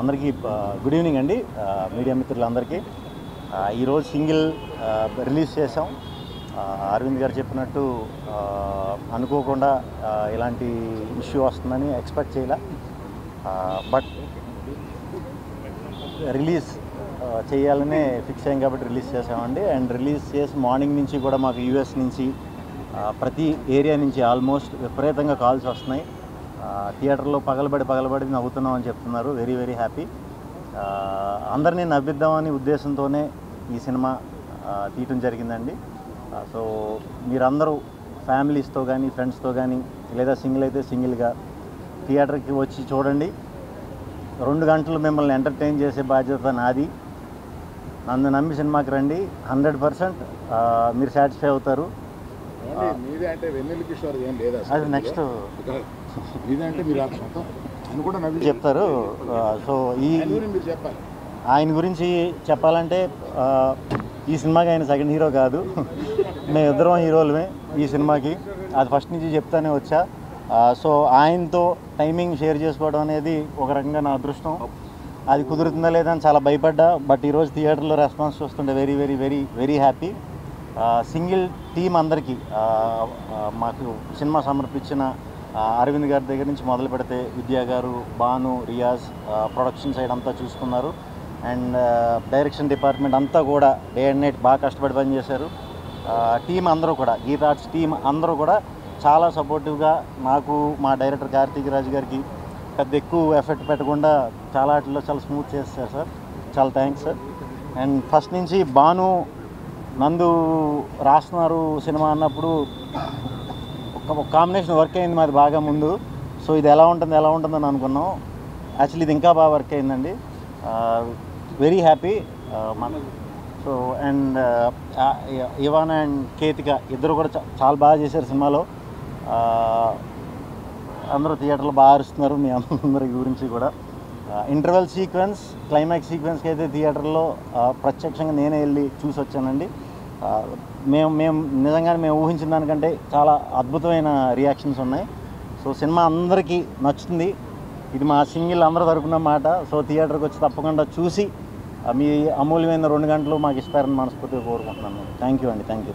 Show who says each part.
Speaker 1: అందరికీ good evening అండి. Media మిత్రులందరికీ ఈరోజు సింగిల్ రిలీజ్ చేసాం. అరవింద్ గారు చెప్పినట్టు అనుకోకుండా ఇలాంటి ఇష్యూ వస్తుందని ఎక్స్పెక్ట్ చేయలే. బట్ రిలీజ్ చేయాలనే ఫిక్స్ అయ్యాం కాబట్టి రిలీజ్ చేసామండి. అండ్ రిలీజ్ చేసి మార్నింగ్ నుంచి కూడా మాకు యూఎస్ నుంచి ప్రతి ఏరియా నుంచి ఆల్మోస్ట్ విపరీతంగా కాల్స్ వస్తున్నాయి. థియేటర్లో పగలబడి నవ్వుతున్నాం అని చెప్తున్నారు. Very very happy. అందరినీ నవ్విద్దామని ఉద్దేశంతోనే ఈ సినిమా తీయటం జరిగిందండి. సో మీరందరూ ఫ్యామిలీస్తో కానీ ఫ్రెండ్స్తో కానీ లేదా సింగిల్ అయితే సింగిల్గా థియేటర్కి వచ్చి చూడండి. 2 గంటలు మిమ్మల్ని ఎంటర్టైన్ చేసే బాధ్యత నాది. నన్ను నమ్మి సినిమాకి రండి. 100% మీరు సాటిస్ఫై అవుతారు. అది నెక్స్ట్ చెప్తారు. సో ఆయన గురించి చెప్పాలంటే ఈ సినిమాకి ఆయన సెకండ్ హీరో కాదు, మేమిద్దరం హీరోలమే ఈ సినిమాకి. అది ఫస్ట్ నుంచి చెప్తానే వచ్చా. సో ఆయనతో టైమింగ్ షేర్ చేసుకోవడం అనేది ఒక రకంగా నా అదృష్టం. అది కుదురుతుందా లేదా అని చాలా భయపడ్డా. బట్ ఈరోజు థియేటర్లో రెస్పాన్స్ చూస్తుంటే very very very very happy. Single team అందరికీ మాకు సినిమా సమర్పించిన అరవింద్ గారి దగ్గర నుంచి మొదలు పెడితే విద్యా గారు, భాను, రియాజ్ ప్రొడక్షన్ సైడ్ అంతా చూసుకున్నారు. అండ్ డైరెక్షన్ డిపార్ట్మెంట్ అంతా కూడా డే అండ్ నైట్ బాగా కష్టపడి పనిచేశారు. టీం అందరూ కూడా, గీతా ఆర్ట్స్ టీం అందరూ కూడా చాలా సపోర్టివ్గా నాకు, మా డైరెక్టర్ కార్తీక్ రాజ్ గారికి పెద్ద ఎక్కువ ఎఫెక్ట్ పెట్టకుండా చాలా వాటిలో చాలా స్మూత్ చేస్తారు సార్. చాలా థ్యాంక్స్ సార్. అండ్ ఫస్ట్ నుంచి భాను నందు రాస్తున్నారు సినిమా అన్నప్పుడు ఒక కాంబినేషన్ వర్క్ అయింది మాది బాగా ముందు. సో ఇది ఎలా ఉంటుందని అనుకున్నాం. యాక్చువల్లీ ఇది ఇంకా బాగా వర్క్ అయిందండి. Very happy. So and Ivan and Ketika ఇద్దరు కూడా చాలా బాగా చేశారు సినిమాలో. అందరూ థియేటర్లో బాగా అరుస్తున్నారు. మీ అందరి గురించి కూడా ఇంటర్వెల్ సీక్వెన్స్, క్లైమాక్స్ సీక్వెన్స్కి అయితే థియేటర్లో ప్రత్యక్షంగా నేనే వెళ్ళి చూసి వచ్చానండి. మేము నిజంగానే మేము ఊహించిన దానికంటే చాలా అద్భుతమైన రియాక్షన్స్ ఉన్నాయి. సో సినిమా అందరికీ నచ్చుతుంది. ఇది మా సింగిల్ అందరూ తరపున మాట. సో థియేటర్కి వచ్చి తప్పకుండా చూసి మీ అమూల్యమైన 2 గంటలు మాకు ఇస్తారని మనస్ఫూర్తిగా కోరుకుంటున్నాను. థ్యాంక్ యూ అండి. Thank you.